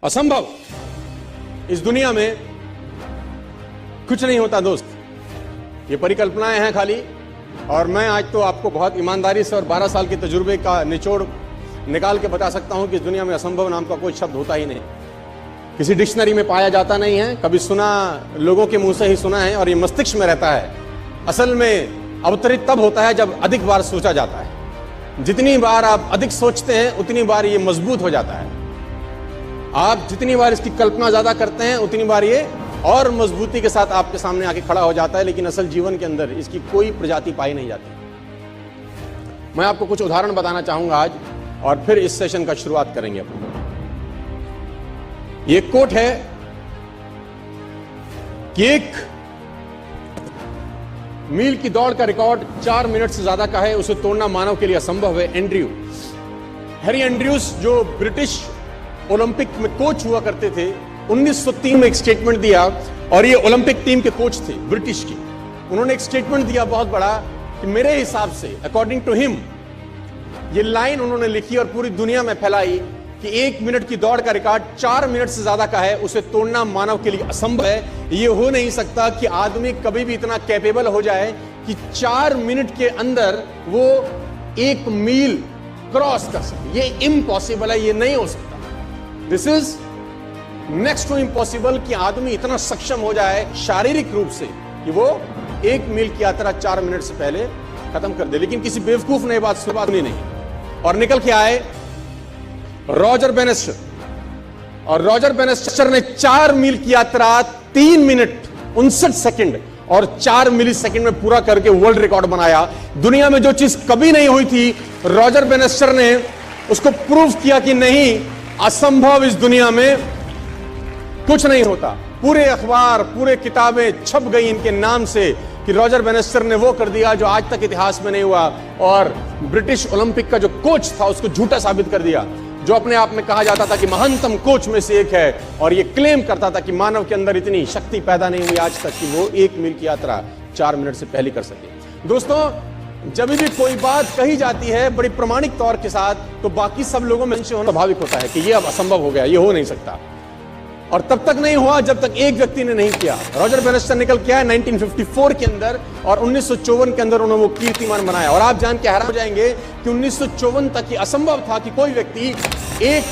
असंभव इस दुनिया में कुछ नहीं होता दोस्त, ये परिकल्पनाएं हैं खाली। और मैं आज तो आपको बहुत ईमानदारी से और 12 साल के तजुर्बे का निचोड़ निकाल के बता सकता हूं कि इस दुनिया में असंभव नाम का कोई शब्द होता ही नहीं, किसी डिक्शनरी में पाया जाता नहीं है, कभी सुना लोगों के मुंह से ही सुना है और ये मस्तिष्क में रहता है। असल में अवतरित तब होता है जब अधिक बार सोचा जाता है। जितनी बार आप अधिक सोचते हैं उतनी बार ये मजबूत हो जाता है। आप जितनी बार इसकी कल्पना ज्यादा करते हैं उतनी बार ये और मजबूती के साथ आपके सामने आके खड़ा हो जाता है। लेकिन असल जीवन के अंदर इसकी कोई प्रजाति पाई नहीं जाती। मैं आपको कुछ उदाहरण बताना चाहूंगा आज और फिर इस सेशन का शुरुआत करेंगे अपन। ये कोट है कि एक मील की दौड़ का रिकॉर्ड 4 मिनट से ज्यादा का है, उसे तोड़ना मानव के लिए असंभव है। हैरी एंड्रयूज जो ब्रिटिश ओलंपिक में कोच हुआ करते थे, 1903 में एक स्टेटमेंट दिया और ये ओलंपिक टीम के कोच थे ब्रिटिश की। उन्होंने एक स्टेटमेंट दिया बहुत बड़ा कि मेरे हिसाब से, अकॉर्डिंग टू हिम, ये लाइन उन्होंने लिखी और पूरी दुनिया में फैलाई कि 1 मिनट की दौड़ का रिकॉर्ड 4 मिनट से ज्यादा का है, उसे तोड़ना मानव के लिए असंभव है। ये हो नहीं सकता कि आदमी कभी भी इतना कैपेबल हो जाए कि 4 मिनट के अंदर वो 1 मील क्रॉस कर सके। ये इम्पॉसिबल है, ये नहीं हो सकता। This is next to impossible कि आदमी इतना सक्षम हो जाए शारीरिक रूप से कि वो 1 मील की यात्रा 4 मिनट से पहले खत्म कर दे। लेकिन किसी बेवकूफ ने बात सुनी नहीं और निकल के आए रॉजर बेनेस्टर। और रॉजर बेनेस्टर ने 4 मील की यात्रा 3 मिनट 59 सेकंड और 4 मिली सेकंड में पूरा करके वर्ल्ड रिकॉर्ड बनाया। दुनिया में जो चीज कभी नहीं हुई थी, रॉजर बेनेस्टर ने उसको प्रूव किया कि नहीं, असंभव इस दुनिया में कुछ नहीं होता। पूरे अखबार, पूरे किताबें छप गई इनके नाम से कि रॉजर बेनेस्टर ने वो कर दिया जो आज तक इतिहास में नहीं हुआ। और ब्रिटिश ओलंपिक का जो कोच था उसको झूठा साबित कर दिया, जो अपने आप में कहा जाता था कि महानतम कोच में से एक है, और ये क्लेम करता था कि मानव के अंदर इतनी शक्ति पैदा नहीं हुई आज तक कि वो 1 मील की यात्रा 4 मिनट से पहले कर सके। दोस्तों, जब भी कोई बात कही जाती है बड़ी प्रमाणिक तौर के साथ, तो बाकी सब लोगों में होना स्वाभाविक होता है कि ये अब असंभव हो गया, ये हो नहीं सकता। और तब तक नहीं हुआ जब तक एक व्यक्ति ने नहीं किया। रॉजर बेनेस्टर निकल के आया 1954 के अंदर और 1954 के अंदर उन्होंने वो कीर्तिमान बनाया। और आप जान के हैरान हो जाएंगे कि 1954 तक ये असंभव था कि कोई व्यक्ति 1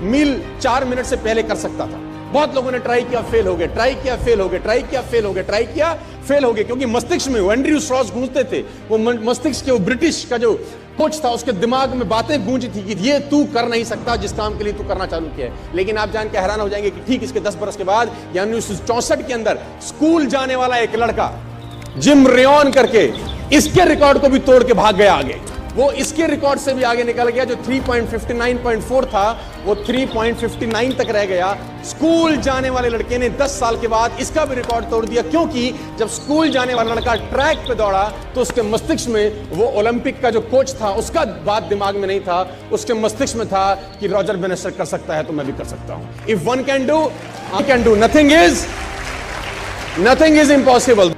मील 4 मिनट से पहले कर सकता था। बहुत लोगों ने ट्राई किया, फेल हो गए, ट्राई किया, फेल हो गए, ट्राई किया, फेल हो गए, ट्राई किया, फेल हो गए, क्योंकि मस्तिष्क में एंड्रयू स्ट्रॉस गूंजते थे। वो मस्तिष्क के, वो ब्रिटिश का जो कोच था, उसके दिमाग में बातें गूंजी थी कि ये तू कर नहीं सकता जिस काम के लिए तू करना चालू किया है। लेकिन आप जान के हैरान हो जाएंगे कि ठीक इसके 10 बरस के बाद, यानी 1964 के अंदर, स्कूल जाने वाला एक लड़का जिम रेयन करके इसके रिकॉर्ड को भी तोड़ के भाग गया आगे। वो इसके रिकॉर्ड से भी आगे निकल गया, जो 3.59.4 था वो 3.59 तक रह गया। स्कूल जाने वाले लड़के ने 10 साल के बाद इसका भी रिकॉर्ड तोड़ दिया, क्योंकि जब स्कूल जाने वाला लड़का ट्रैक पे दौड़ा तो उसके मस्तिष्क में वो ओलंपिक का जो कोच था उसका बात दिमाग में नहीं था, उसके मस्तिष्क में था कि रॉजर बेनेस्टर कर सकता है तो मैं भी कर सकता हूं। If one can do, I can do. Nothing is impossible.